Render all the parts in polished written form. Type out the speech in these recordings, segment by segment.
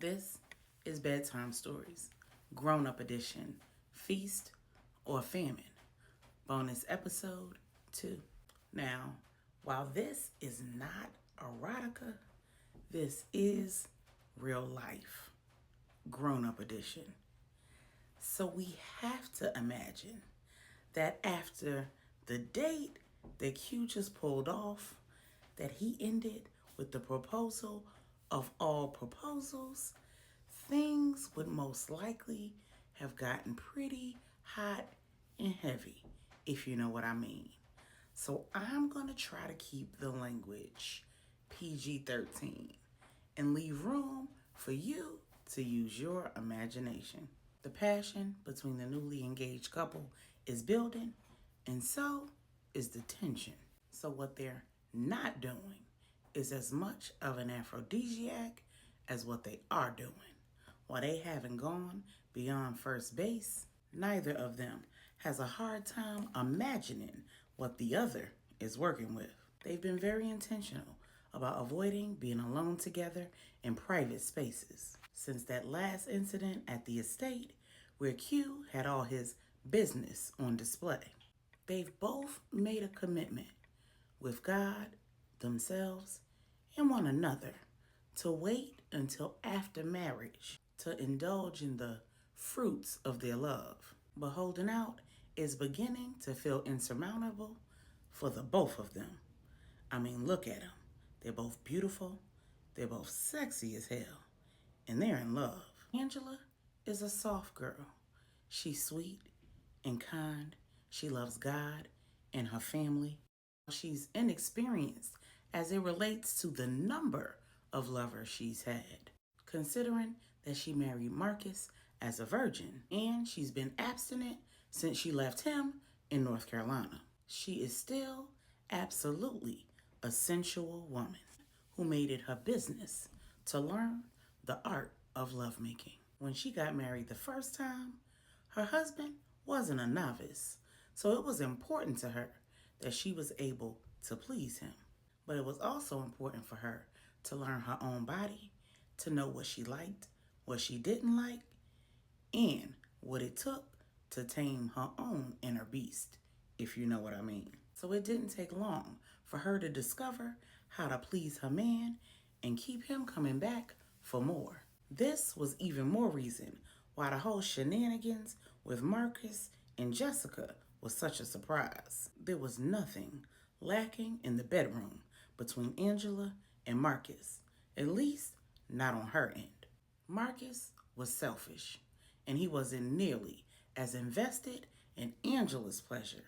This is Bedtime Stories, Grown-Up Edition, Feast or Famine, bonus episode 2. Now, while this is not erotica, this is real life, Grown-Up Edition. So we have to imagine that after the date that Q just pulled off, that he ended with the proposal of all proposals, things would most likely have gotten pretty hot and heavy, if you know what I mean. So I'm going to try to keep the language PG-13 and leave room for you to use your imagination. The passion between the newly engaged couple is building, and so is the tension. So what they're not doing is as much of an aphrodisiac as what they are doing. While they haven't gone beyond first base, neither of them has a hard time imagining what the other is working with. They've been very intentional about avoiding being alone together in private spaces since that last incident at the estate where Q had all his business on display. They've both made a commitment with God, themselves, and one another to wait until after marriage to indulge in the fruits of their love. But holding out is beginning to feel insurmountable for the both of them. I mean, look at them. They're both beautiful, they're both sexy as hell, and they're in love. Angela is a soft girl. She's sweet and kind. She loves God and her family. She's inexperienced as it relates to the number of lovers she's had, considering that she married Marcus as a virgin and she's been abstinent since she left him in North Carolina. She is still absolutely a sensual woman who made it her business to learn the art of lovemaking. When she got married the first time, her husband wasn't a novice, so it was important to her that she was able to please him. But it was also important for her to learn her own body, to know what she liked, what she didn't like, and what it took to tame her own inner beast, if you know what I mean. So it didn't take long for her to discover how to please her man and keep him coming back for more. This was even more reason why the whole shenanigans with Marcus and Jessica was such a surprise. There was nothing lacking in the bedroom between Angela and Marcus, at least not on her end. Marcus was selfish, and he wasn't nearly as invested in Angela's pleasure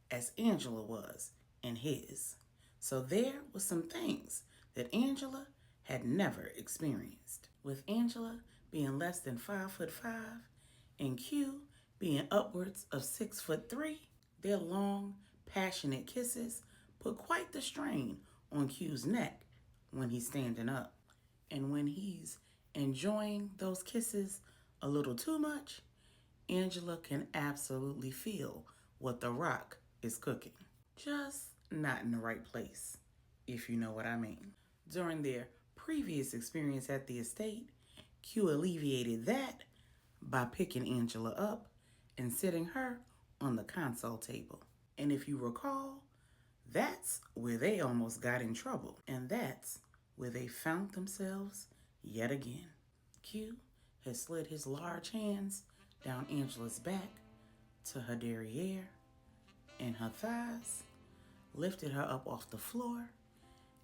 as Angela was in his. So there were some things that Angela had never experienced. With Angela being less than 5'5" and Q being upwards of 6'3", their long, passionate kisses put quite the strain on Q's neck when he's standing up. And when he's enjoying those kisses a little too much, Angela can absolutely feel what the rock is cooking. Just not in the right place, if you know what I mean. During their previous experience at the estate, Q alleviated that by picking Angela up and sitting her on the console table. And if you recall, that's where they almost got in trouble. And that's where they found themselves yet again. Q has slid his large hands down Angela's back to her derriere and her thighs, lifted her up off the floor,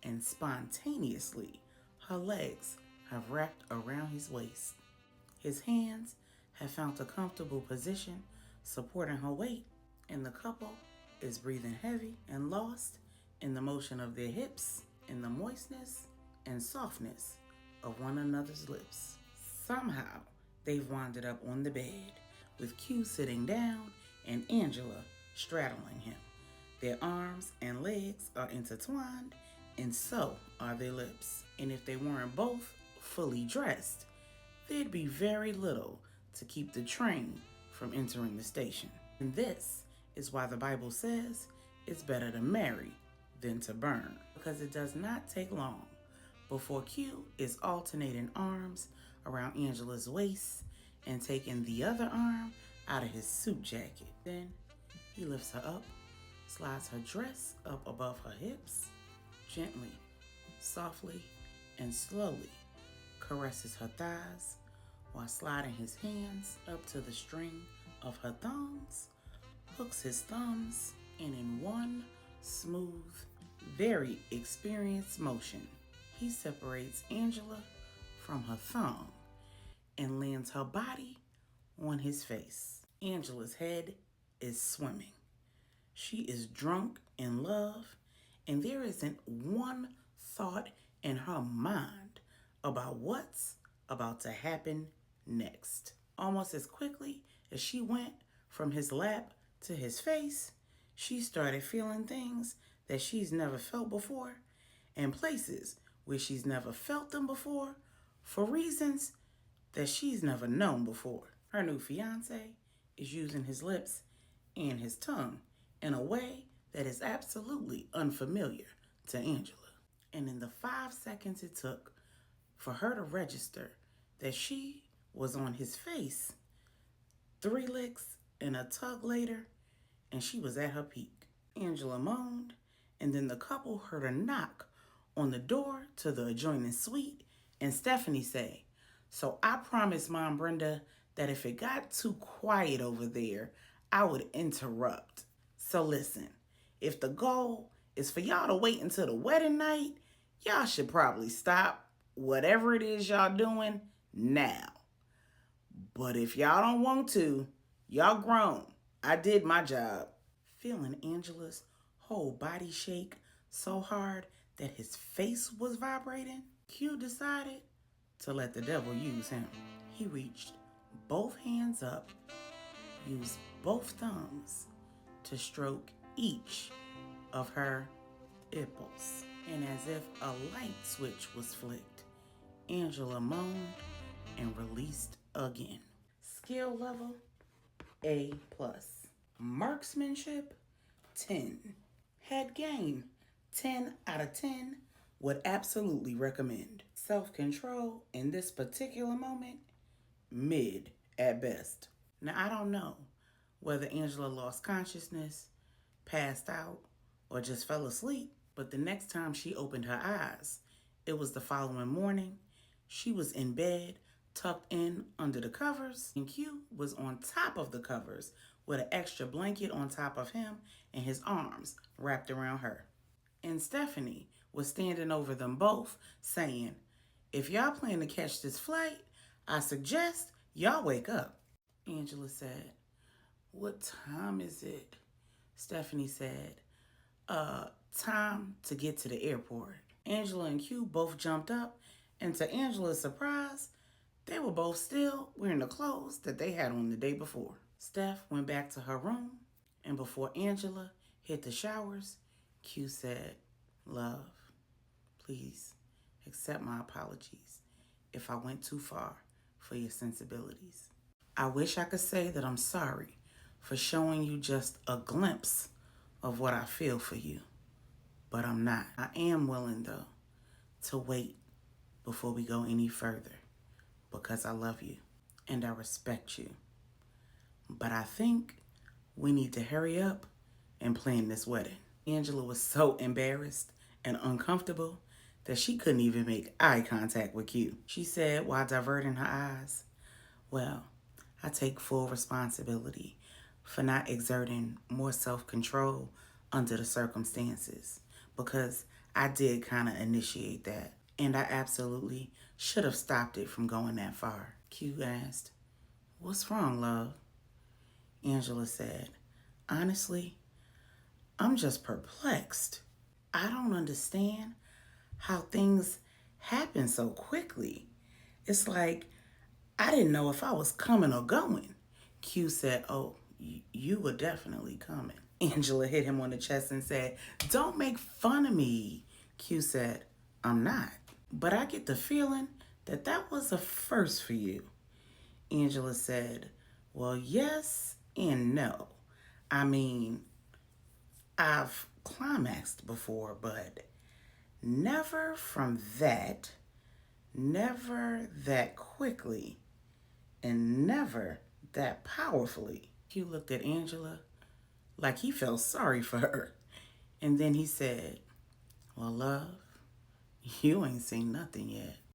and spontaneously her legs have wrapped around his waist. His hands have found a comfortable position supporting her weight, and the couple is breathing heavy and lost in the motion of their hips, in the moistness and softness of one another's lips. Somehow, they've wound up on the bed, with Q sitting down and Angela straddling him. Their arms and legs are intertwined, and so are their lips. And if they weren't both fully dressed, there'd be very little to keep the train from entering the station. And this is why the Bible says it's better to marry than to burn, because it does not take long before Q is alternating arms around Angela's waist and taking the other arm out of his suit jacket. Then he lifts her up, slides her dress up above her hips, gently, softly, and slowly caresses her thighs while sliding his hands up to the string of her thongs, hooks his thumbs, and in one smooth, very experienced motion, he separates Angela from her thong and lands her body on his face. Angela's head is swimming. She is drunk in love, and there isn't one thought in her mind about what's about to happen next. Almost as quickly as she went from his lap to his face, she started feeling things that she's never felt before and places where she's never felt them before for reasons that she's never known before. Her new fiance is using his lips and his tongue in a way that is absolutely unfamiliar to Angela. And in the 5 seconds it took for her to register that she was on his face, 3 licks and a tug later, and she was at her peak. Angela moaned, and then the couple heard a knock on the door to the adjoining suite, and Stephanie say, "So I promised Mom Brenda that if it got too quiet over there, I would interrupt. So listen, if the goal is for y'all to wait until the wedding night, y'all should probably stop whatever it is y'all doing now. But if y'all don't want to, y'all grown. I did my job." Feeling Angela's whole body shake so hard that his face was vibrating, Q decided to let the devil use him. He reached both hands up, used both thumbs to stroke each of her nipples. And as if a light switch was flicked, Angela moaned and released again. Skill level A+. Marksmanship 10. Head game 10 out of 10. Would absolutely recommend. Self-control in this particular moment, mid at best. Now I don't know whether Angela lost consciousness, passed out, or just fell asleep, but the next time she opened her eyes, it was the following morning. She was in bed, tucked in under the covers, and Q was on top of the covers with an extra blanket on top of him and his arms wrapped around her. And Stephanie was standing over them both saying, "If y'all plan to catch this flight, I suggest y'all wake up." Angela said, "What time is it?" Stephanie said, time to get to the airport." Angela and Q both jumped up, and to Angela's surprise, they were both still wearing the clothes that they had on the day before. Steph went back to her room, and before Angela hit the showers, Q said, "Love, please accept my apologies if I went too far for your sensibilities. I wish I could say that I'm sorry for showing you just a glimpse of what I feel for you, but I'm not. I am willing, though, to wait before we go any further because I love you and I respect you. But I think we need to hurry up and plan this wedding." Angela was so embarrassed and uncomfortable that she couldn't even make eye contact with Q. She said while diverting her eyes, "Well, I take full responsibility for not exerting more self-control under the circumstances because I did kind of initiate that, and I absolutely should have stopped it from going that far." Q asked, "What's wrong, love?" Angela said, "Honestly, I'm just perplexed. I don't understand how things happen so quickly. It's like I didn't know if I was coming or going." Q said, "Oh, you were definitely coming." Angela hit him on the chest and said, "Don't make fun of me." Q said, "I'm not. But I get the feeling that that was a first for you." Angela said, "Well, yes and no. I mean, I've climaxed before, but Never from that, never that quickly, and never that powerfully. He looked at Angela like he felt sorry for her. And then he said, well, love, you ain't seen nothing yet.